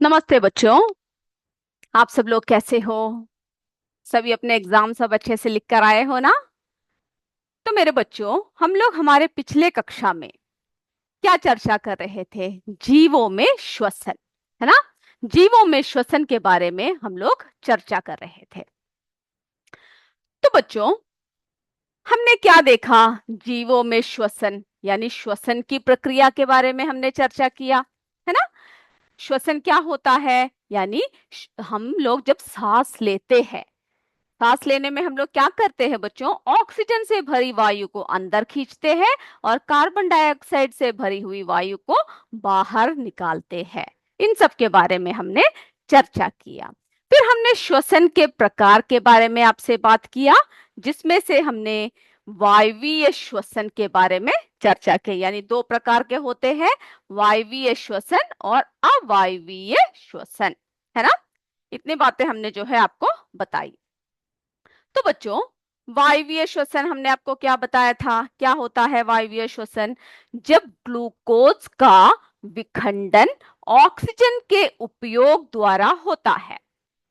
नमस्ते बच्चों। आप सब लोग कैसे हो? सभी अपने एग्जाम सब अच्छे से लिख कर आए हो ना? तो मेरे बच्चों, हम लोग हमारे पिछले कक्षा में क्या चर्चा कर रहे थे? जीवों में श्वसन, है ना? जीवों में श्वसन के बारे में हम लोग चर्चा कर रहे थे। तो बच्चों, हमने क्या देखा? जीवों में श्वसन यानी श्वसन की प्रक्रिया के बारे में हमने चर्चा किया, है ना? श्वसन क्या होता है? यानी हम लोग जब सांस लेते हैं, सांस लेने में हम लोग क्या करते हैं बच्चों? ऑक्सीजन से भरी वायु को अंदर खींचते हैं और कार्बन डाइऑक्साइड से भरी हुई वायु को बाहर निकालते हैं। इन सब के बारे में हमने चर्चा किया। फिर हमने श्वसन के प्रकार के बारे में आपसे बात किया, जिसमें से हमने वायवीय श्वसन के बारे में चर्चा की। यानी दो प्रकार के होते हैं, वायवीय श्वसन और अवायवीय श्वसन, है ना? इतनी बातें हमने जो है आपको बताई। तो बच्चों, वायवीय श्वसन हमने आपको क्या बताया था? क्या होता है वायवीय श्वसन? जब ग्लूकोज का विखंडन ऑक्सीजन के उपयोग द्वारा होता है।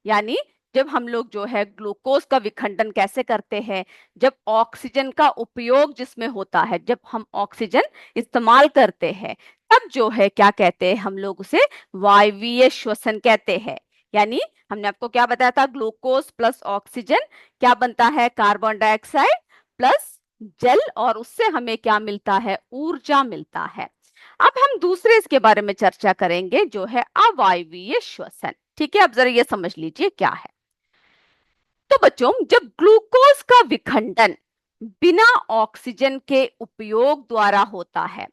यानी जब हम लोग जो है ग्लूकोज का विखंडन कैसे करते हैं? जब ऑक्सीजन का उपयोग जिसमें होता है, जब हम ऑक्सीजन इस्तेमाल करते हैं, तब जो है क्या कहते हैं हम लोग उसे? वायवीय श्वसन कहते हैं। यानी हमने आपको क्या बताया था? ग्लूकोज प्लस ऑक्सीजन क्या बनता है? कार्बन डाइऑक्साइड प्लस जल, और उससे हमें क्या मिलता है? ऊर्जा मिलता है। अब हम दूसरे इसके बारे में चर्चा करेंगे, जो है अवायवीय श्वसन। ठीक है, अब जरा ये समझ लीजिए क्या है। तो बच्चों, जब ग्लूकोज का विखंडन बिना ऑक्सीजन के उपयोग द्वारा होता है,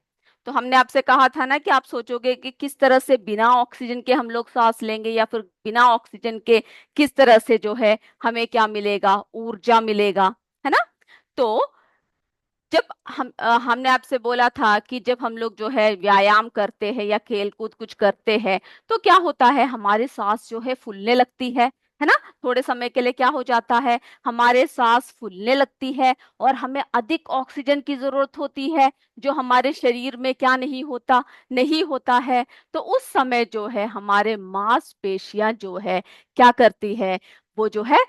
तो हमने आपसे कहा था ना कि आप सोचोगे कि किस तरह से बिना ऑक्सीजन के हम लोग सांस लेंगे, या फिर बिना ऑक्सीजन के किस तरह से जो है हमें क्या मिलेगा? ऊर्जा मिलेगा, है ना? तो जब हमने आपसे बोला था कि जब हम लोग जो है व्यायाम करते हैं या खेल कूद कुछ करते हैं, तो क्या होता है? हमारी सांस जो है फूलने लगती है ना? थोड़े समय के लिए क्या हो जाता है? हमारे सांस फूलने लगती है और हमें अधिक ऑक्सीजन की जरूरत होती है, जो हमारे शरीर में क्या नहीं होता है। तो उस समय जो है हमारे मांसपेशियां जो है क्या करती है? वो जो है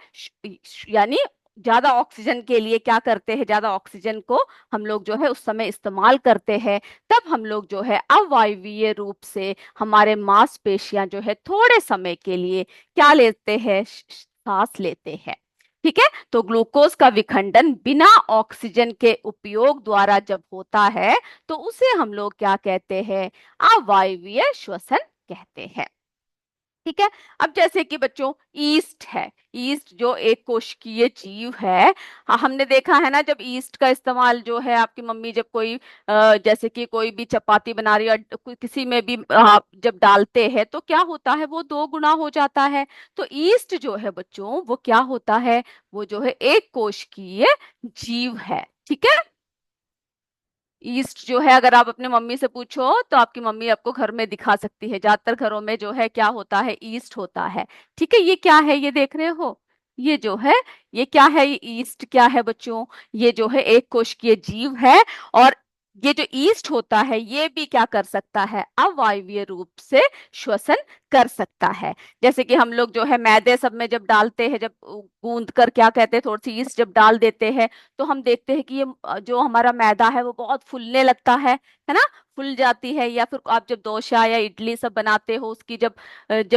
यानी ज्यादा ऑक्सीजन के लिए क्या करते हैं? ज्यादा ऑक्सीजन को हम लोग जो है उस समय इस्तेमाल करते हैं। तब हम लोग जो है अवायवीय रूप से हमारे मांसपेशियां जो है थोड़े समय के लिए क्या लेते हैं? सांस लेते हैं। ठीक है, तो ग्लूकोज का विखंडन बिना ऑक्सीजन के उपयोग द्वारा जब होता है, तो उसे हम लोग क्या कहते हैं? अवायवीय श्वसन कहते हैं। ठीक है। अब जैसे कि बच्चों, ईस्ट है। ईस्ट जो एक कोशिकीय जीव है। हमने देखा है ना, जब ईस्ट का इस्तेमाल जो है आपकी मम्मी जब कोई जैसे कि कोई भी चपाती बना रही है, किसी में भी आप जब डालते हैं, तो क्या होता है? वो दो गुना हो जाता है। तो ईस्ट जो है बच्चों, वो क्या होता है? वो जो है एक कोशिकीय जीव है। ठीक है। ईस्ट जो है, अगर आप अपने मम्मी से पूछो तो आपकी मम्मी आपको घर में दिखा सकती है। ज्यादातर घरों में जो है क्या होता है? ईस्ट होता है। ठीक है, ये क्या है? ये देख रहे हो? ये जो है, ये क्या है? ये ईस्ट क्या है बच्चों? ये जो है एक कोशिकीय जीव है। और ये जो ईस्ट होता है, ये भी क्या कर सकता है? अवायवीय रूप से श्वसन कर सकता है। जैसे कि हम लोग जो है मैदे सब में जब डालते हैं, जब गूंद कर क्या कहते हैं, थोड़ी सी ईस्ट जब डाल देते हैं, तो हम देखते हैं कि ये जो हमारा मैदा है वो बहुत फूलने लगता है ना? फूल जाती है। या फिर आप जब डोसा या इडली सब बनाते हो, उसकी जब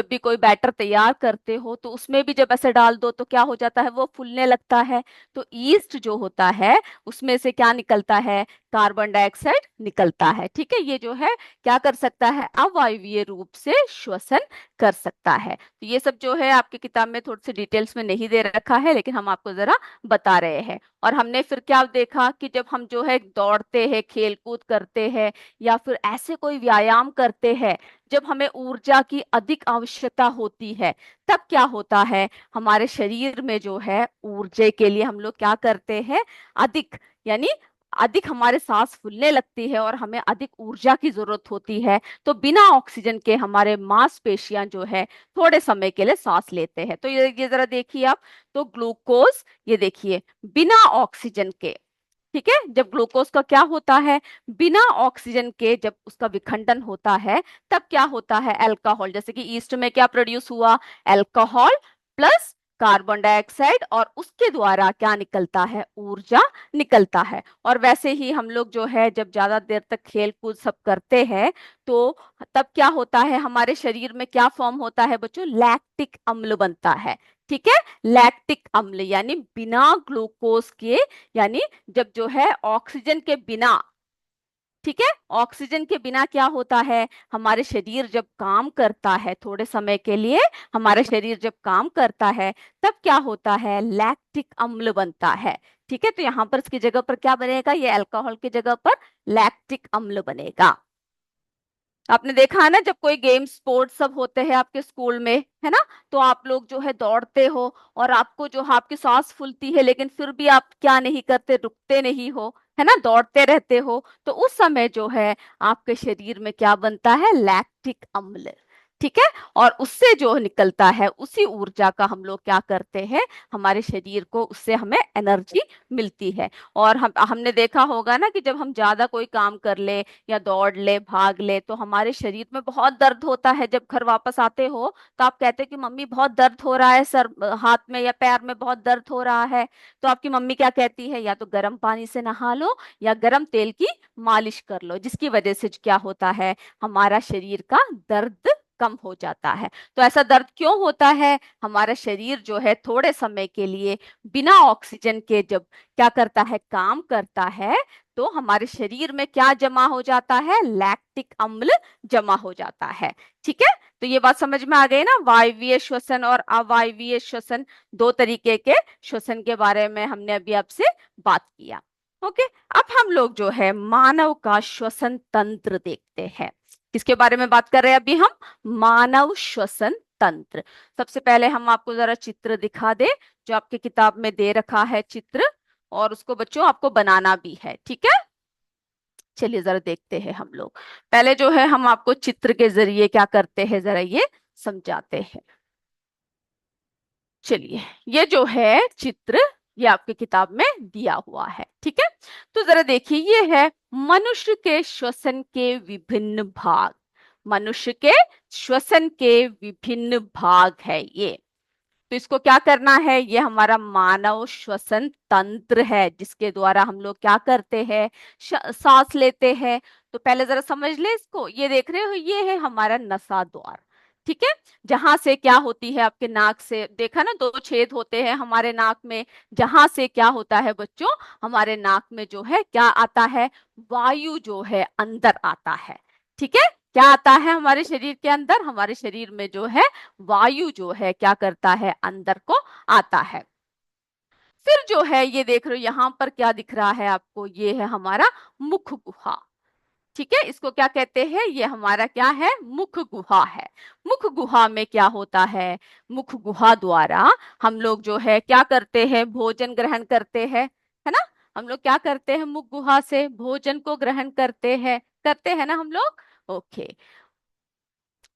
भी कोई बैटर तैयार करते हो, तो उसमें भी जब ऐसे डाल दो तो क्या हो जाता है? वो फूलने लगता है। तो ईस्ट जो होता है, उसमें से क्या निकलता है? कार्बन डाइऑक्साइड निकलता है। ठीक है, ये जो है क्या कर सकता है? अवायवीय रूप से श्वसन कर सकता है। तो ये सब जो है आपकी किताब में थोड़ी सी डिटेल्स में नहीं दे रखा है, लेकिन हम आपको जरा बता रहे हैं। और हमने फिर क्या देखा कि जब हम जो है दौड़ते हैं, खेल कूद करते हैं, या फिर ऐसे कोई व्यायाम करते हैं, जब हमें ऊर्जा की अधिक आवश्यकता होती है, तब क्या होता है? हमारे शरीर में जो है ऊर्जा के लिए हम लोग क्या करते हैं? अधिक, यानी अधिक हमारे सांस फूलने लगती है और हमें अधिक ऊर्जा की जरूरत होती है। तो बिना ऑक्सीजन के हमारे मांसपेशियां जो है थोड़े समय के लिए सांस लेते हैं। तो ये जरा देखिए आप। तो ग्लूकोज, ये देखिए, बिना ऑक्सीजन के ठीक है, जब ग्लूकोज का क्या होता है, बिना ऑक्सीजन के जब उसका विखंडन होता है तब क्या होता है, अल्कोहल, जैसे कि ईस्ट में क्या प्रोड्यूस हुआ, अल्कोहल प्लस कार्बन डाइऑक्साइड, और उसके द्वारा क्या निकलता है, ऊर्जा निकलता है। और वैसे ही हम लोग जो है जब ज्यादा देर तक खेल कूद सब करते हैं तो तब क्या होता है, हमारे शरीर में क्या फॉर्म होता है बच्चों, लैक्टिक अम्ल बनता है। ठीक है, लैक्टिक अम्ल यानी बिना ग्लूकोज के, यानी जब जो है ऑक्सीजन के बिना, ठीक है, ऑक्सीजन के बिना क्या होता है, हमारे शरीर जब काम करता है थोड़े समय के लिए, हमारा शरीर जब काम करता है तब क्या होता है, लैक्टिक अम्ल बनता है। ठीक है, तो यहां पर इसकी जगह पर क्या बनेगा, ये अल्कोहल की जगह पर लैक्टिक अम्ल बनेगा। आपने देखा है ना, जब कोई गेम स्पोर्ट्स सब होते हैं आपके स्कूल में, है ना, तो आप लोग जो है दौड़ते हो और आपको जो है आपकी सांस फूलती है, लेकिन फिर भी आप क्या नहीं करते, रुकते नहीं हो, है ना, दौड़ते रहते हो, तो उस समय जो है आपके शरीर में क्या बनता है, लैक्टिक अम्ल। ठीक है, और उससे जो निकलता है उसी ऊर्जा का हम लोग क्या करते हैं, हमारे शरीर को उससे हमें एनर्जी मिलती है। और हमने देखा होगा ना कि जब हम ज्यादा कोई काम कर ले या दौड़ ले भाग ले तो हमारे शरीर में बहुत दर्द होता है, जब घर वापस आते हो तो आप कहते हैं कि मम्मी बहुत दर्द हो रहा है, सर हाथ में या पैर में बहुत दर्द हो रहा है, तो आपकी मम्मी क्या कहती है, या तो गर्म पानी से नहा लो या गर्म तेल की मालिश कर लो, जिसकी वजह से क्या होता है, हमारा शरीर का दर्द कम हो जाता है। तो ऐसा दर्द क्यों होता है, हमारा शरीर जो है थोड़े समय के लिए बिना ऑक्सीजन के जब क्या करता है, काम करता है, तो हमारे शरीर में क्या जमा हो जाता है, लैक्टिक अम्ल जमा हो जाता है। ठीक है, तो ये बात समझ में आ गई ना, वायवीय श्वसन और अवायवीय श्वसन, दो तरीके के श्वसन के बारे में हमने अभी आपसे बात किया। ओके, अब हम लोग जो है मानव का श्वसन तंत्र देखते हैं। किसके बारे में बात कर रहे हैं अभी हम, मानव श्वसन तंत्र। सबसे पहले हम आपको जरा चित्र दिखा दे, जो आपके किताब में दे रखा है चित्र, और उसको बच्चों आपको बनाना भी है। ठीक है, चलिए जरा देखते हैं हम लोग। पहले जो है हम आपको चित्र के जरिए क्या करते हैं, जरा ये समझाते हैं। चलिए, ये जो है चित्र, ये आपकी किताब में दिया हुआ है। ठीक है, तो जरा देखिए, ये है मनुष्य के श्वसन के विभिन्न भाग। मनुष्य के श्वसन के विभिन्न भाग है ये। तो इसको क्या करना है, ये हमारा मानव श्वसन तंत्र है, जिसके द्वारा हम लोग क्या करते हैं, सांस लेते हैं। तो पहले जरा समझ ले इसको, ये देख रहे हो, ये है हमारा नसा द्वार। ठीक है, जहां से क्या होती है, आपके नाक से देखा ना, दो छेद होते हैं हमारे नाक में, जहां से क्या होता है बच्चों, हमारे नाक में जो है क्या आता है, वायु जो है अंदर आता है। ठीक है, क्या आता है हमारे शरीर के अंदर, हमारे शरीर में जो है वायु जो है क्या करता है, अंदर को आता है। फिर जो है ये देख रहे हो, यहां पर क्या दिख रहा है आपको, ये है हमारा मुख गुहा। ठीक है, इसको क्या कहते हैं, ये हमारा क्या है, मुख गुहा है। मुख गुहा में क्या होता है, मुख गुहा द्वारा हम लोग जो है क्या करते हैं, भोजन ग्रहण करते हैं, है ना, हम लोग क्या करते हैं, मुख गुहा से भोजन को ग्रहण करते हैं ना हम लोग। ओके,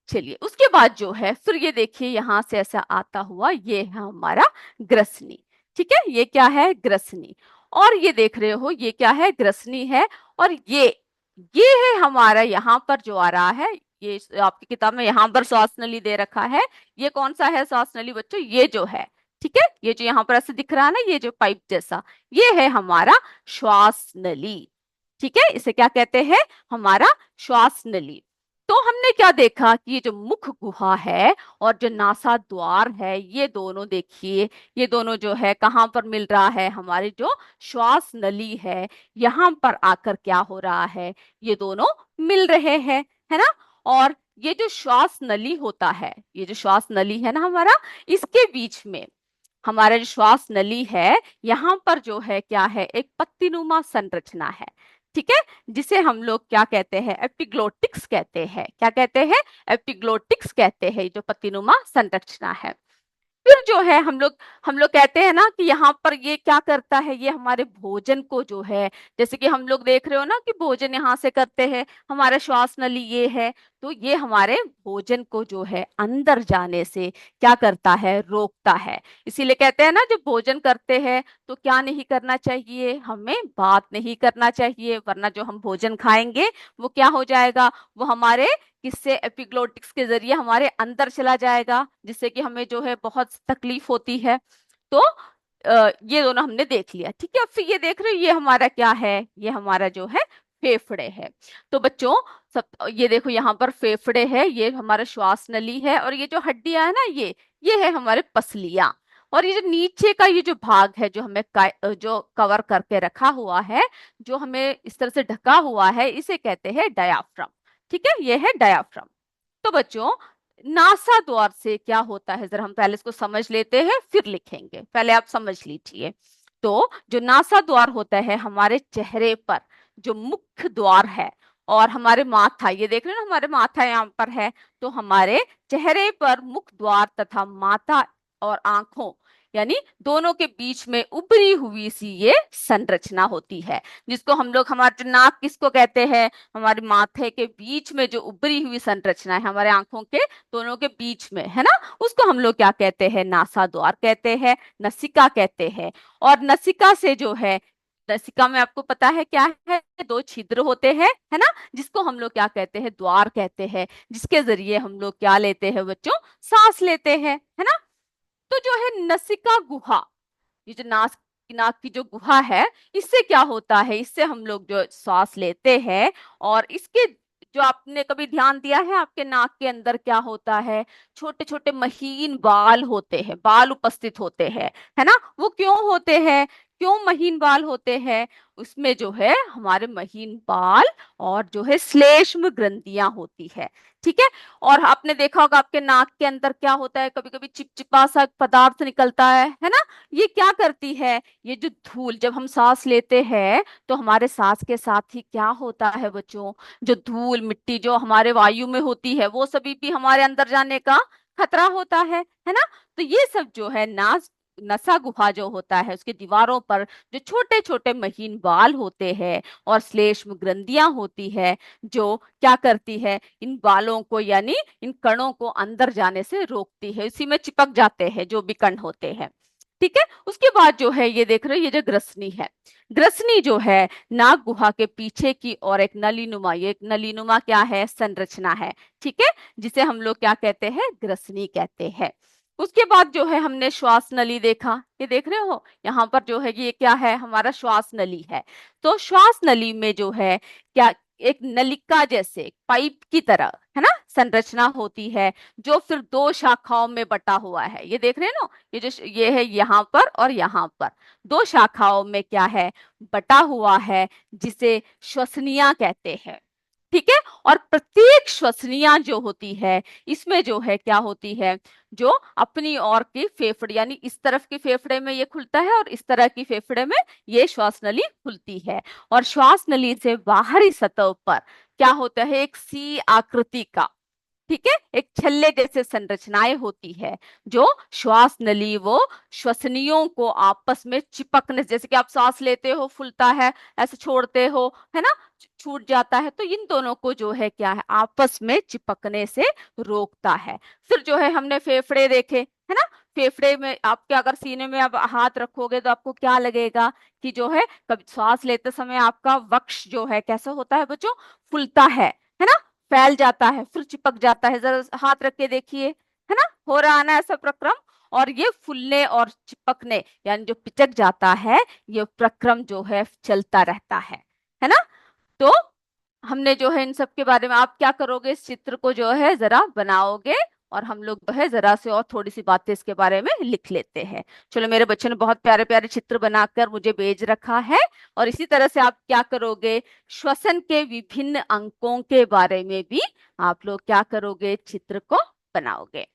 चलिए उसके बाद जो है फिर ये देखिए, यहां से ऐसा आता हुआ, ये है हमारा ग्रसनी। ठीक है, ये क्या है, ग्रसनी। और ये देख रहे हो, ये क्या है, ग्रसनी है। और ये है हमारा, यहाँ पर जो आ रहा है, ये आपकी किताब में यहाँ पर श्वास नली दे रखा है। ये कौन सा है श्वास नली बच्चों, ये जो है, ठीक है, ये जो यहाँ पर ऐसे दिख रहा है ना, ये जो पाइप जैसा, ये है हमारा श्वास नली। ठीक है, इसे क्या कहते हैं, हमारा श्वास नली। तो हमने क्या देखा कि ये जो मुख गुहा है और जो नासा द्वार है, ये दोनों देखिए, ये दोनों जो है कहाँ पर मिल रहा है, हमारी जो श्वास नली है, यहाँ पर आकर क्या हो रहा है, ये दोनों मिल रहे हैं, है ना। और ये जो श्वास नली होता है, ये जो श्वास नली है ना हमारा, इसके बीच में हमारा जो श्वास नली है, यहाँ पर जो है क्या है, एक पत्तीनुमा संरचना है। ठीक है, जिसे हम लोग क्या कहते हैं, एपिग्लोटिक्स कहते हैं। क्या कहते हैं, एपिग्लोटिक्स कहते हैं, जो पत्तीनुमा संरचना है। फिर जो है हम लोग कहते हैं ना कि यहाँ पर ये क्या करता है, ये हमारे भोजन को जो है, जैसे कि हम लोग देख रहे हो ना कि भोजन यहाँ से करते हैं, हमारा श्वास नली ये है, तो ये हमारे भोजन को जो है अंदर जाने से क्या करता है, रोकता है। इसीलिए कहते हैं ना, जब भोजन करते हैं तो क्या नहीं करना चाहिए, हमें बात नहीं करना चाहिए, वरना जो हम भोजन खाएंगे वो क्या हो जाएगा, वो हमारे किससे, एपिग्लोटिक्स के जरिए हमारे अंदर चला जाएगा, जिससे कि हमें जो है बहुत तकलीफ होती है। तो ये दोनों हमने देख लिया, ठीक है। अब फिर ये देख रहे हो, ये हमारा क्या है, ये हमारा जो है फेफड़े है। तो बच्चों, सब ये देखो, यहाँ पर फेफड़े है, ये हमारा श्वास नली है, और ये जो हड्डियां है ना, ये है हमारे पसलियां। और ये जो नीचे का ये जो भाग है, जो हमें जो कवर करके रखा हुआ है, जो हमें इस तरह से ढका हुआ है, इसे कहते हैं डायाफ्राम। ठीक है, ये है डायाफ्राम। तो बच्चों, नासा द्वार से क्या होता है, जरा हम पहले इसको समझ लेते हैं फिर लिखेंगे, पहले आप समझ लीजिए। तो जो नासा द्वार होता है हमारे चेहरे पर, जो मुख्य द्वार है, और हमारे माथा, ये देख रहे हो ना, हमारे माथा यहाँ पर है, तो हमारे चेहरे पर मुख्य द्वार तथा माथा और आंखों, यानी दोनों के बीच में उभरी हुई सी ये संरचना होती है, जिसको हम लोग, हमारा जो नाक किसको कहते हैं, हमारे माथे के बीच में जो उभरी हुई संरचना है, हमारे आंखों के दोनों के बीच में है ना, उसको हम लोग क्या कहते हैं, नासा द्वार कहते हैं, नसिका कहते हैं। और नसिका से जो है, नसिका में आपको पता है क्या है, दो छिद्र होते हैं, है ना, जिसको हम लोग क्या कहते हैं, द्वार कहते हैं, जिसके जरिए हम लोग क्या लेते हैं बच्चों, सांस लेते हैं, है ना। तो जो है नसिका गुहा, ये जो नाक की जो गुहा है, इससे क्या होता है, इससे हम लोग जो श्वास लेते हैं, और इसके जो आपने कभी ध्यान दिया है, आपके नाक के अंदर क्या होता है, छोटे छोटे महीन बाल होते हैं, बाल उपस्थित होते हैं, है ना। वो क्यों होते हैं, क्यों महीन बाल होते हैं, उसमें जो है हमारे महीन बाल और जो है श्लेष्म ग्रंथियां होती है, ठीक है। और आपने देखा होगा आपके नाक के अंदर क्या होता है, कभी कभी चिपचिपा सा पदार्थ निकलता है ना। ये क्या करती है, ये जो धूल, जब हम सांस लेते हैं तो हमारे सांस के साथ ही क्या होता है बच्चों, जो धूल मिट्टी जो हमारे वायु में होती है, वो सभी भी हमारे अंदर जाने का खतरा होता है ना। तो ये सब जो है नसा गुहा जो होता है, उसके दीवारों पर जो छोटे छोटे महीन बाल होते हैं और श्लेष्म ग्रंथियां होती है, जो क्या करती है, इन बालों को यानी इन कणों को अंदर जाने से रोकती है, इसी में चिपक जाते हैं जो भी कण होते हैं, ठीक है। उसके बाद जो है, ये देख रहे हो, ये जो ग्रसनी है, ग्रसनी जो है नाक गुहा के पीछे की और एक नलीनुमा, ये एक नलीनुमा क्या है, संरचना है, ठीक है, जिसे हम लोग क्या कहते हैं, ग्रसनी कहते हैं। उसके बाद जो है हमने श्वास नली देखा, ये देख रहे हो यहाँ पर जो है, ये क्या है, हमारा श्वास नली है। तो श्वास नली में जो है क्या, एक नलिका जैसे पाइप की तरह, है ना, संरचना होती है, जो फिर दो शाखाओं में बटा हुआ है, ये देख रहे हैं ना, ये है यहाँ पर और यहाँ पर, दो शाखाओं में क्या है, बटा हुआ है, जिसे श्वसनिया कहते हैं, ठीक है। और प्रत्येक श्वसनिया जो होती है, इसमें जो है क्या होती है, जो अपनी ओर की फेफड़े, यानी इस तरफ की फेफड़े में ये खुलता है और इस तरह की फेफड़े में ये श्वास नली खुलती है। और श्वास नली से बाहरी सतह पर क्या होता है, एक सी आकृति का, ठीक है, एक छल्ले जैसे संरचनाएं होती है, जो श्वास नली वो श्वसनियों को आपस में चिपकने, जैसे कि आप सांस लेते हो फूलता है, ऐसे छोड़ते हो, है ना, छूट जाता है, तो इन दोनों को जो है क्या है, आपस में चिपकने से रोकता है। फिर जो है हमने फेफड़े देखे, है ना। फेफड़े में आपके अगर सीने में आप हाथ रखोगे तो आपको क्या लगेगा, कि जो है कभी सांस लेते समय आपका वक्ष जो है कैसा होता है बच्चों, फूलता है ना, फैल जाता है, फिर चिपक जाता है, जरा हाथ रख के देखिए, है ना, हो रहा है ना ऐसा प्रक्रम। और ये फूलने और चिपकने, यानी जो पिचक जाता है, ये प्रक्रम जो है चलता रहता है ना। तो हमने जो है इन सब के बारे में, आप क्या करोगे, इस चित्र को जो है जरा बनाओगे, और हम लोग जो है जरा से और थोड़ी सी बातें इसके बारे में लिख लेते हैं। चलो, मेरे बच्चों ने बहुत प्यारे प्यारे चित्र बनाकर मुझे भेज रखा है, और इसी तरह से आप क्या करोगे, श्वसन के विभिन्न अंकों के बारे में भी आप लोग क्या करोगे, चित्र को बनाओगे।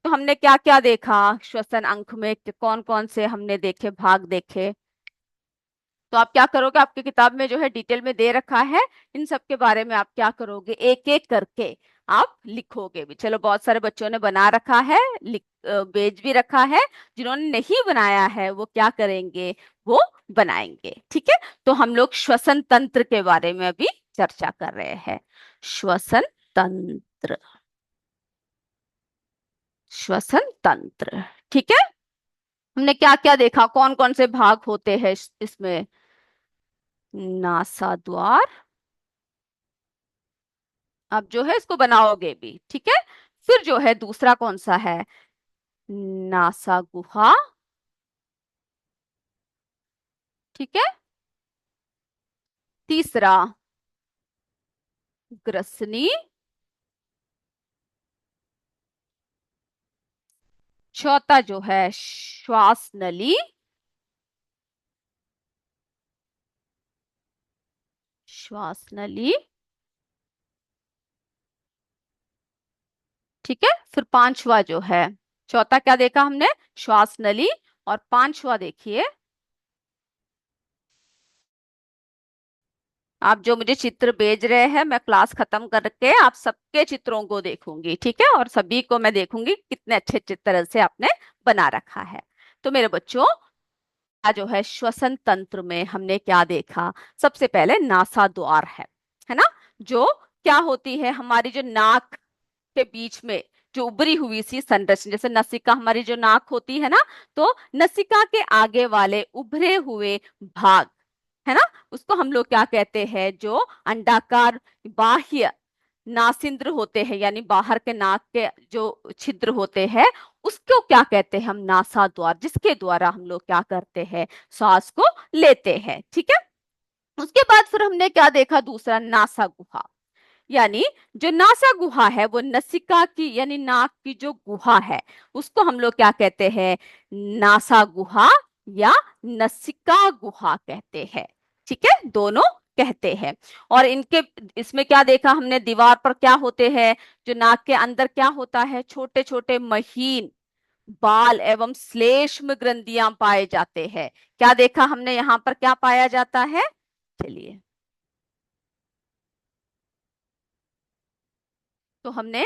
तो हमने क्या क्या देखा, श्वसन अंक में कौन कौन से हमने देखे, भाग देखे। तो आप क्या करोगे, आपकी किताब में जो है डिटेल में दे रखा है, इन सब के बारे में आप क्या करोगे, एक एक करके आप लिखोगे भी। चलो, बहुत सारे बच्चों ने बना रखा है, लिख बेच भी रखा है। जिन्होंने नहीं बनाया है वो क्या करेंगे, वो बनाएंगे। ठीक है, तो हम लोग श्वसन तंत्र के बारे में अभी चर्चा कर रहे हैं। श्वसन तंत्र, श्वसन तंत्र। ठीक है, हमने क्या क्या देखा, कौन कौन से भाग होते हैं इसमें। नासाद्वार, अब जो है इसको बनाओगे भी। ठीक है, फिर जो है दूसरा कौन सा है, नासा गुहा। ठीक है, तीसरा ग्रसनी, चौथा जो है श्वास नली, श्वास नली। ठीक है, फिर पांचवा जो है, चौथा क्या देखा हमने, श्वास नली, और पांचवा देखिए, आप जो मुझे चित्र भेज रहे हैं मैं क्लास खत्म करके आप सबके चित्रों को देखूंगी। ठीक है, और सभी को मैं देखूंगी कितने अच्छे तरह से आपने बना रखा है। तो मेरे बच्चों, आज जो है श्वसन तंत्र में हमने क्या देखा, सबसे पहले नासा द्वार है ना, जो क्या होती है, हमारी जो नाक के बीच में जो उभरी हुई सी संरचना, जैसे नसिका हमारी जो नाक होती है ना, तो नसिका के आगे वाले उभरे हुए भाग, है ना, उसको हम लोग क्या कहते हैं, जो अंडाकार बाह्य नासिंद्र होते हैं, यानी बाहर के नाक के जो छिद्र होते हैं, उसको क्या कहते हैं हम, नासा द्वार, जिसके द्वारा हम लोग क्या करते हैं, सांस को लेते हैं। ठीक है, उसके बाद फिर हमने क्या देखा, दूसरा नासा गुहा, यानी जो नासा गुहा है वो नसिका की यानी नाक की जो गुहा है, उसको हम लोग क्या कहते हैं, नासा गुहा या नसिका गुहा कहते हैं। ठीक है, दोनों कहते हैं। और इनके इसमें क्या देखा हमने, दीवार पर क्या होते हैं, जो नाक के अंदर क्या होता है, छोटे छोटे महीन बाल एवं श्लेष्म ग्रंथियां पाए जाते हैं। क्या देखा हमने, यहाँ पर क्या पाया जाता है, चलिए, तो हमने,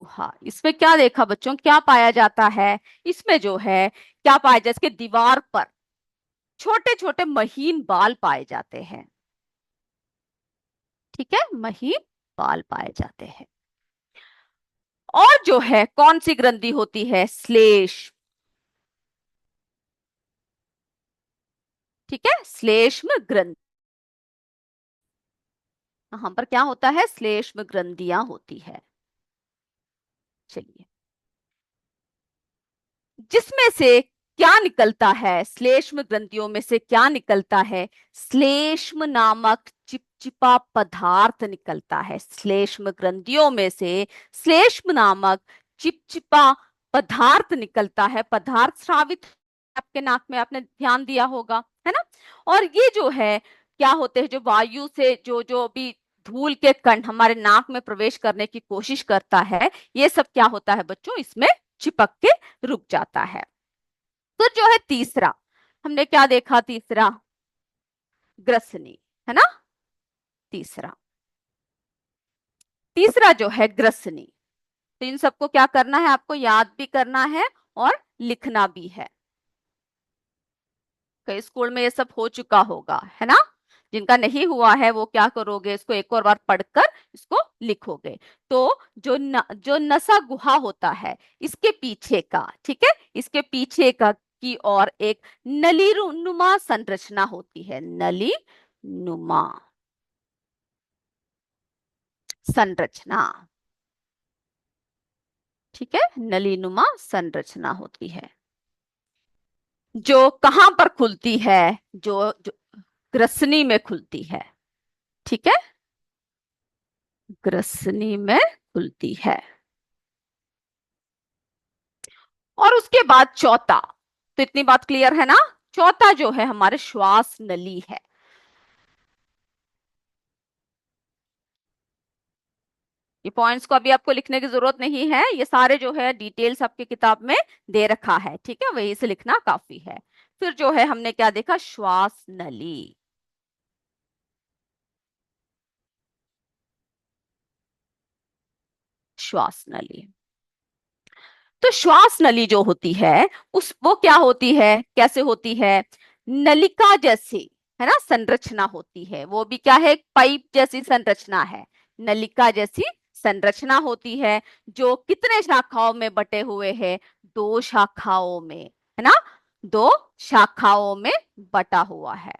हाँ, इसमें क्या देखा बच्चों, क्या पाया जाता है, इसमें जो है क्या पाया जाए, इसके दीवार पर छोटे छोटे महीन बाल पाए जाते हैं। ठीक है, महीन बाल पाए जाते हैं। और जो है कौन सी ग्रंथि होती है, श्लेष। ठीक है, श्लेष्म ग्रंथि, यहाँ पर क्या होता है, श्लेष्म ग्रंथियां होती है। चलिए, जिसमें से क्या निकलता है, श्लेष्म ग्रंथियों में से क्या निकलता है, श्लेष्म नामक चिपचिपा पदार्थ निकलता है। श्लेष्म ग्रंथियों में से श्लेष्म नामक चिपचिपा पदार्थ निकलता है। पदार्थ स्रावित आपके नाक में, आपने ध्यान दिया होगा, है ना। और ये जो है क्या होते हैं, जो वायु से जो जो भी धूल के कण हमारे नाक में प्रवेश करने की कोशिश करता है, ये सब क्या होता है बच्चों, इसमें चिपक के रुक जाता है। तो जो है तीसरा, हमने क्या देखा, तीसरा ग्रसनी, है ना, तीसरा, तीसरा जो है ग्रसनी। तो इन सबको क्या करना है, आपको याद भी करना है और लिखना भी है। कई स्कूल में ये सब हो चुका होगा, है ना। जिनका नहीं हुआ है वो क्या करोगे, इसको एक और बार पढ़कर इसको लिखोगे। तो जो नसा गुहा होता है, इसके पीछे का, ठीक है, इसके पीछे का की और एक नली नुमा संरचना होती है, नली नुमा संरचना। ठीक है, नली नुमा संरचना होती है, जो कहां पर खुलती है, जो ग्रसनी में खुलती है। ठीक है, ग्रसनी में खुलती है। और उसके बाद चौथा, तो इतनी बात क्लियर है ना। चौथा जो है हमारे श्वास नली है। ये पॉइंट्स को अभी आपको लिखने की जरूरत नहीं है, ये सारे जो है डिटेल्स आपकी किताब में दे रखा है। ठीक है, वही से लिखना काफी है। फिर जो है हमने क्या देखा, श्वास नली। श्वास नली। तो श्वास नली जो होती है उस वो क्या होती है, कैसे होती है, नलिका जैसी, है ना, संरचना होती है। वो भी क्या है, एक पाइप जैसी संरचना है, नलिका जैसी संरचना होती है, जो कितने शाखाओं में बटे हुए हैं, दो शाखाओं में, है ना, दो शाखाओं में बटा हुआ है।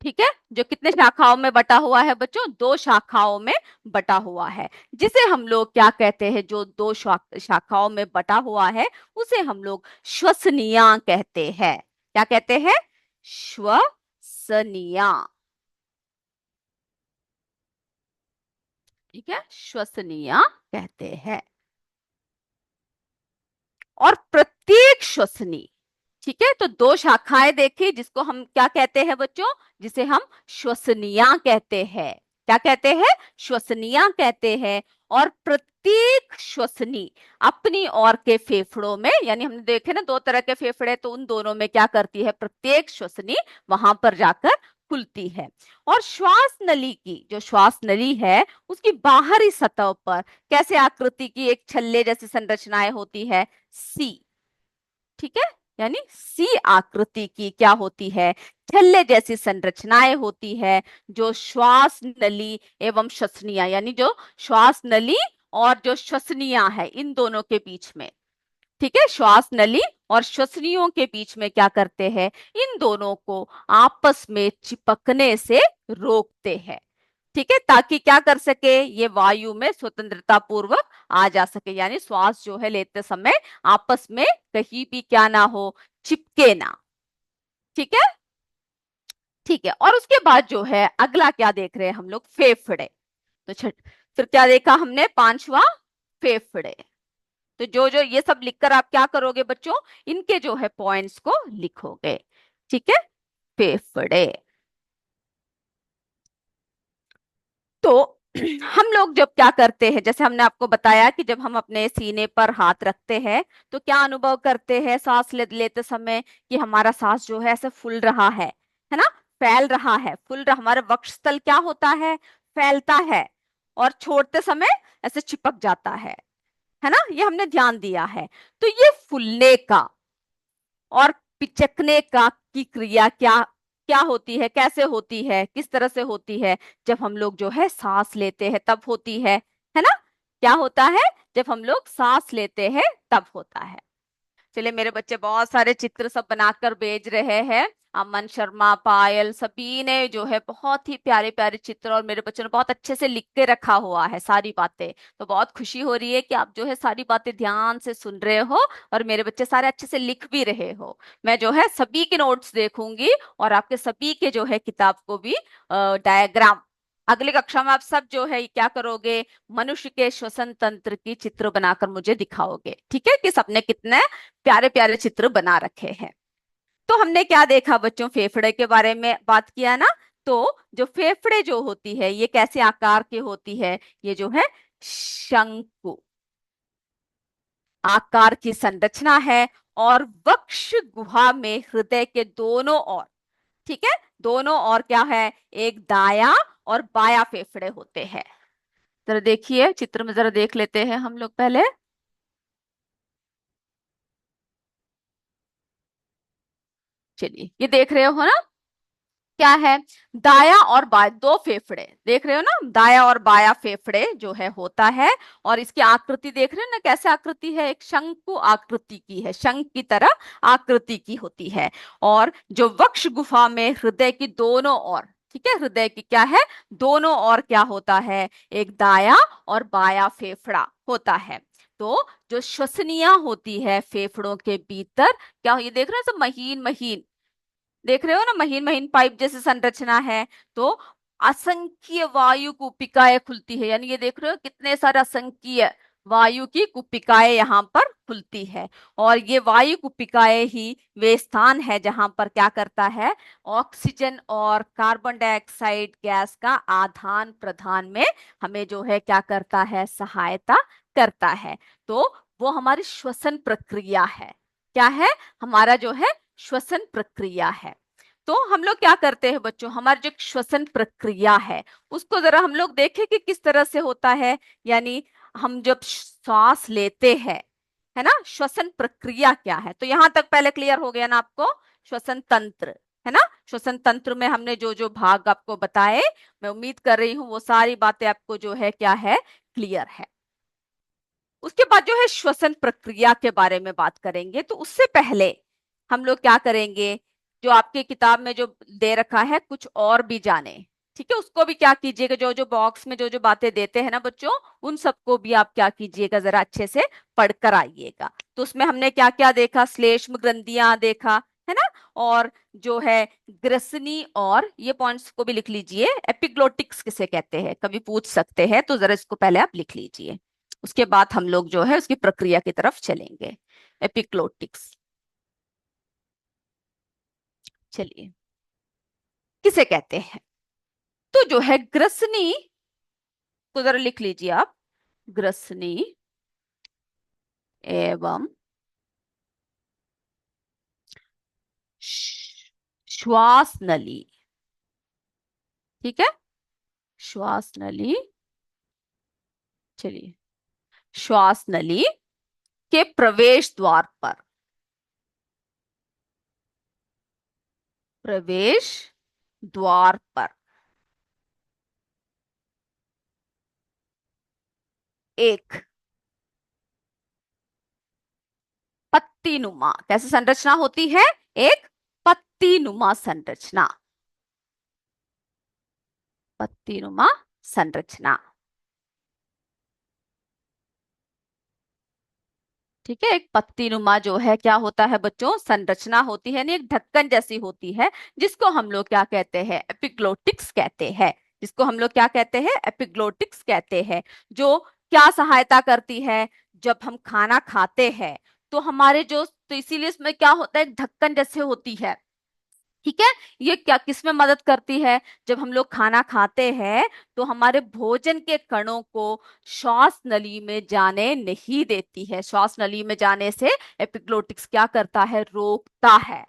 ठीक है, जो कितने शाखाओं में बटा हुआ है बच्चों, दो शाखाओं में बटा हुआ है, जिसे हम लोग क्या कहते हैं, जो दो शाखाओं में बटा हुआ है उसे हम लोग श्वसनिया कहते हैं। क्या कहते हैं, श्वसनिया। ठीक है, श्वसनिया कहते हैं। और प्रत्येक श्वसनी, ठीक है, तो दो शाखाएं देखी जिसको हम क्या कहते हैं बच्चों, जिसे हम श्वसनिया कहते हैं। क्या कहते हैं, श्वसनिया कहते हैं। और प्रत्येक श्वसनी अपनी ओर के फेफड़ों में, यानी हमने देखे ना दो तरह के फेफड़े, तो उन दोनों में क्या करती है, प्रत्येक श्वसनी वहां पर जाकर खुलती है। और श्वास नली की, जो श्वास नली है उसकी बाहरी सतह पर कैसे आकृति की एक छल्ले जैसी संरचनाएं होती है, सी। ठीक है, यानी सी आकृति की क्या होती है, छल्ले जैसी संरचनाएं होती है, जो श्वास नली एवं श्वसनिया, यानी जो श्वास नली और जो श्वसनिया है इन दोनों के बीच में, ठीक है, श्वास नली और श्वसनियों के बीच में क्या करते हैं, इन दोनों को आपस में चिपकने से रोकते हैं। ठीक है, ताकि क्या कर सके, ये वायु में स्वतंत्रता पूर्वक आ जा सके, यानी श्वास जो है लेते समय आपस में कहीं भी क्या ना हो, चिपके ना। ठीक है, ठीक है। और उसके बाद जो है अगला क्या देख रहे हैं हम लोग, फेफड़े। तो फिर क्या देखा हमने, पांचवा, फेफड़े। तो जो जो ये सब लिखकर आप क्या करोगे बच्चों, इनके जो है पॉइंट्स को लिखोगे। ठीक है, फेफड़े। तो हम लोग जब क्या करते हैं, जैसे हमने आपको बताया कि जब हम अपने सीने पर हाथ रखते हैं तो क्या अनुभव करते हैं, सांस लेते समय कि हमारा सांस जो है ऐसे फूल रहा है ना, फैल रहा है, फूल रहा, हमारा वक्षस्थल क्या होता है, फैलता है, और छोड़ते समय ऐसे चिपक जाता है ना, ये हमने ध्यान दिया है। तो ये फूलने का और पिचकने का की क्रिया क्या क्या होती है, कैसे होती है, किस तरह से होती है, जब हम लोग जो है सांस लेते हैं तब होती है ना, क्या होता है, जब हम लोग सांस लेते हैं तब होता है। चलिए, मेरे बच्चे बहुत सारे चित्र सब बनाकर भेज रहे हैं। अमन शर्मा, पायल, सभी ने जो है बहुत ही प्यारे प्यारे चित्र, और मेरे बच्चों ने बहुत अच्छे से लिख के रखा हुआ है सारी बातें। तो बहुत खुशी हो रही है कि आप जो है सारी बातें ध्यान से सुन रहे हो, और मेरे बच्चे सारे अच्छे से लिख भी रहे हो। मैं जो है सभी के नोट्स देखूंगी, और आपके सभी के जो है किताब को भी डायग्राम, अगली कक्षा में आप सब जो है क्या करोगे, मनुष्य के श्वसन तंत्र की चित्र बनाकर मुझे दिखाओगे। ठीक है, कि सबने कितने प्यारे प्यारे चित्र बना रखे हैं। तो हमने क्या देखा बच्चों, फेफड़े के बारे में बात किया ना। तो जो फेफड़े जो होती है ये कैसे आकार की होती है, ये जो है शंकु आकार की संरचना है। और वक्ष गुहा में हृदय के दोनों ओर, ठीक है, दोनों ओर क्या है, एक दाया और बाया फेफड़े होते हैं। जरा देखिए चित्र में, जरा देख लेते हैं हम लोग पहले। चलिए, ये देख रहे हो ना, क्या है, दाया और बाया दो फेफड़े देख रहे हो ना, दाया और बाया फेफड़े जो है होता है। और इसकी आकृति देख रहे हो ना, कैसे आकृति है, एक शंकु आकृति की है, शंख की तरह आकृति की होती है। और जो वक्ष गुफा में हृदय की दोनों ओर, ठीक है, हृदय की क्या है, दोनों ओर क्या होता है, एक दाया और बाया फेफड़ा होता है। तो जो श्वसनिया होती है फेफड़ों के भीतर, क्या ये देख रहे हो सब महीन महीन, देख रहे हो ना, महीन महीन पाइप जैसी संरचना है। तो असंख्य वायु कुपिकाएं खुलती है, यानी ये देख रहे हो कितने सारे असंख्य वायु की कुपिकाएं यहाँ पर खुलती है। और ये वायु कुपिकाएं ही वे स्थान है जहां पर क्या करता है, ऑक्सीजन और कार्बन डाइऑक्साइड गैस का आदान प्रदान में हमें जो है क्या करता है, सहायता करता है। तो वो हमारी श्वसन प्रक्रिया है, क्या है, हमारा जो है श्वसन प्रक्रिया है। तो हम लोग क्या करते हैं बच्चों, हमारी जो श्वसन प्रक्रिया है उसको जरा हम लोग देखें कि किस तरह से होता है। यानी हम जब श्वास लेते हैं, है ना, श्वसन प्रक्रिया क्या है, तो यहां तक पहले क्लियर हो गया ना आपको। श्वसन तंत्र, है ना, श्वसन तंत्र में हमने जो जो भाग आपको बताए, मैं उम्मीद कर रही हूँ वो सारी बातें आपको जो है क्या है, क्लियर है। उसके बाद जो है श्वसन प्रक्रिया के बारे में बात करेंगे, तो उससे पहले हम लोग क्या करेंगे, जो आपके किताब में जो दे रखा है कुछ और भी जाने, ठीक है, उसको भी क्या कीजिएगा, जो जो बॉक्स में जो जो बातें देते हैं ना बच्चों, उन सबको भी आप क्या कीजिएगा, जरा अच्छे से पढ़कर आइएगा। तो उसमें हमने क्या क्या देखा, श्लेष्म ग्रंथियां देखा, है ना, और जो है ग्रसनी, और ये पॉइंट्स को भी लिख लीजिए, एपिग्लोटिक्स किसे कहते हैं, कभी पूछ सकते हैं, तो जरा इसको पहले आप लिख लीजिए। उसके बाद हम लोग जो है उसकी प्रक्रिया की तरफ चलेंगे। एपिक्लोटिक्स, चलिए, किसे कहते हैं, तो जो है ग्रसनी को जरा लिख लीजिए आप, ग्रसनी एवं श्वास नली, ठीक है, श्वास नली, चलिए, श्वास नली के प्रवेश द्वार पर, प्रवेश द्वार पर एक पत्ती नुमा, कैसे संरचना होती है, एक पत्ती नुमा संरचना, पत्ती नुमा संरचना, ठीक है, एक पत्ती नुमा जो है क्या होता है बच्चों, संरचना होती है, नहीं एक ढक्कन जैसी होती है, जिसको हम लोग क्या कहते हैं, एपिग्लोटिक्स कहते हैं, जिसको हम लोग क्या कहते हैं, एपिग्लोटिक्स कहते हैं, जो क्या सहायता करती है, जब हम खाना खाते हैं तो हमारे जो, तो इसीलिए इसमें क्या होता है, ढक्कन जैसे होती है, ठीक है, ये क्या किसमें मदद करती है, जब हम लोग खाना खाते हैं तो हमारे भोजन के कणों को श्वास नली में जाने नहीं देती है, श्वास नली में जाने से एपिग्लोटिक्स क्या करता है, रोकता है,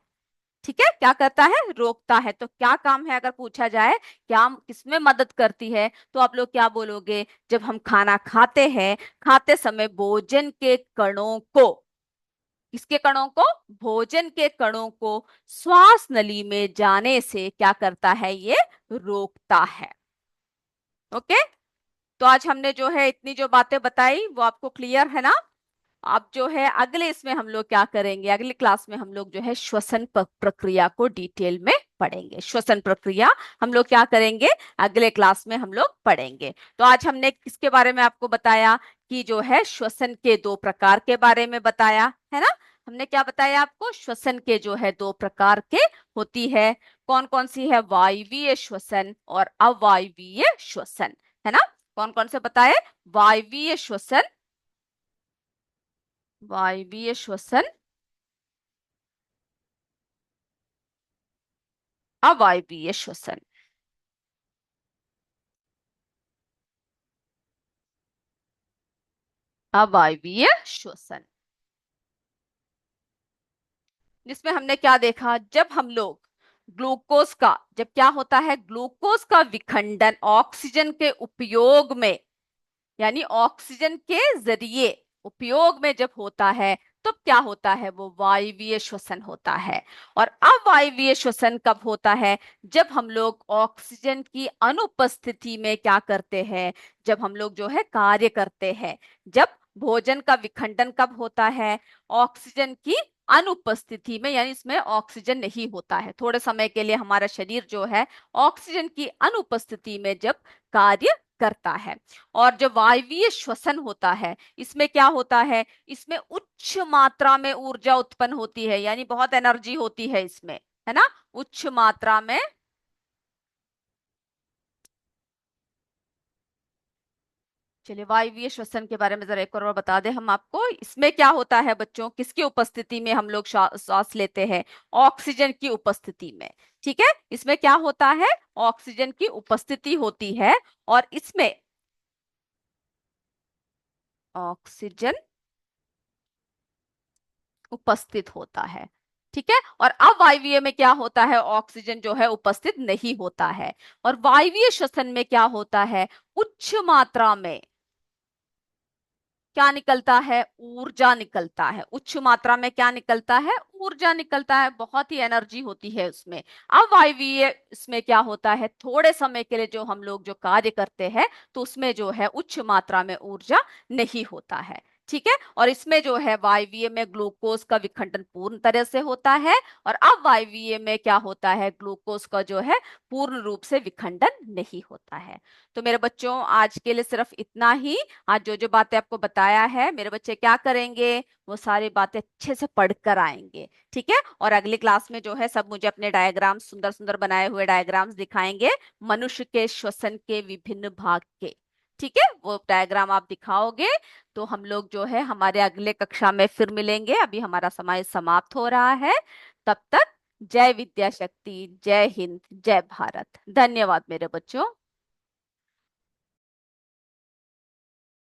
ठीक है, क्या करता है, रोकता है। तो क्या काम है अगर पूछा जाए, क्या किसमें मदद करती है, तो आप लोग क्या बोलोगे, जब हम खाना खाते हैं, खाते समय भोजन के कणों को, किसके कणों को, भोजन के कणों को श्वास नली में जाने से क्या करता है, ये रोकता है। ओके, तो आज हमने जो है इतनी जो बातें बताई वो आपको क्लियर है ना। अब जो है अगले इसमें हम लोग क्या करेंगे, अगली क्लास में हम लोग जो है श्वसन प्रक्रिया को डिटेल में पढ़ेंगे, श्वसन प्रक्रिया हम लोग क्या करेंगे, अगले क्लास में हम लोग पढ़ेंगे। तो आज हमने किसके बारे में आपको बताया, कि जो है श्वसन के दो प्रकार के बारे में बताया, है ना, हमने क्या बताया आपको, श्वसन के जो है दो प्रकार के होती है, कौन कौन सी है, वायवीय श्वसन और अवायवीय श्वसन, है ना, कौन कौन से बताए, वायवीय श्वसन, वायवीय श्वसन, अवायवीय श्वसन, अवायवीय श्वसन, जिसमें हमने क्या देखा, जब हम लोग ग्लूकोज का, जब क्या होता है, ग्लूकोज का विखंडन ऑक्सीजन के उपयोग में, यानी ऑक्सीजन के जरिए उपयोग में जब होता है, तब क्या होता है, वो वायवीय श्वसन होता है। और अवायवीय श्वसन कब होता है, जब हम लोग ऑक्सीजन की अनुपस्थिति में क्या करते हैं, जब हम लोग जो है कार्य करते हैं, जब भोजन का विखंडन कब होता है, ऑक्सीजन की अनुपस्थिति में, यानी इसमें ऑक्सीजन नहीं होता है, थोड़े समय के लिए हमारा शरीर जो है ऑक्सीजन की अनुपस्थिति में जब कार्य करता है। और जो वायवीय श्वसन होता है, इसमें क्या होता है, इसमें उच्च मात्रा में ऊर्जा उत्पन्न होती है, यानी बहुत एनर्जी होती है इसमें, है ना, उच्च मात्रा में। चलिए, वायवीय श्वसन के बारे में जरा एक और बता दें हम आपको, इसमें क्या होता है बच्चों, किसकी उपस्थिति में हम लोग सांस लेते हैं, ऑक्सीजन की उपस्थिति में, ठीक है, इसमें क्या होता है, ऑक्सीजन की उपस्थिति होती है, और इसमें ऑक्सीजन उपस्थित होता है, ठीक है। और अवायवीय में क्या होता है, ऑक्सीजन जो है उपस्थित नहीं होता है। और वायवीय श्वसन में क्या होता है, उच्च मात्रा में क्या निकलता है, ऊर्जा निकलता है। उच्च मात्रा में क्या निकलता है, ऊर्जा निकलता है, बहुत ही एनर्जी होती है उसमें। अवायवीय इसमें क्या होता है, थोड़े समय के लिए जो हम लोग जो कार्य करते हैं तो उसमें जो है उच्च मात्रा में ऊर्जा नहीं होता है। ठीक है। और इसमें जो है वायवीय में ग्लूकोज का विखंडन पूर्ण तरह से होता है, और अवायवीय में क्या होता है, ग्लूकोज का जो है पूर्ण रूप से विखंडन नहीं होता है। तो मेरे बच्चों आज के लिए सिर्फ इतना ही। आज जो जो बातें आपको बताया है, मेरे बच्चे क्या करेंगे, वो सारी बातें अच्छे से पढ़ कर आएंगे। ठीक है। और अगली क्लास में जो है सब मुझे अपने डायग्राम्स, सुंदर सुंदर बनाए हुए डायग्राम्स दिखाएंगे, मनुष्य के श्वसन के विभिन्न भाग के। ठीक है, वो डायग्राम आप दिखाओगे। तो हम लोग जो है हमारे अगले कक्षा में फिर मिलेंगे। अभी हमारा समय समाप्त हो रहा है। तब तक जय विद्या शक्ति, जय हिंद, जय भारत। धन्यवाद मेरे बच्चों।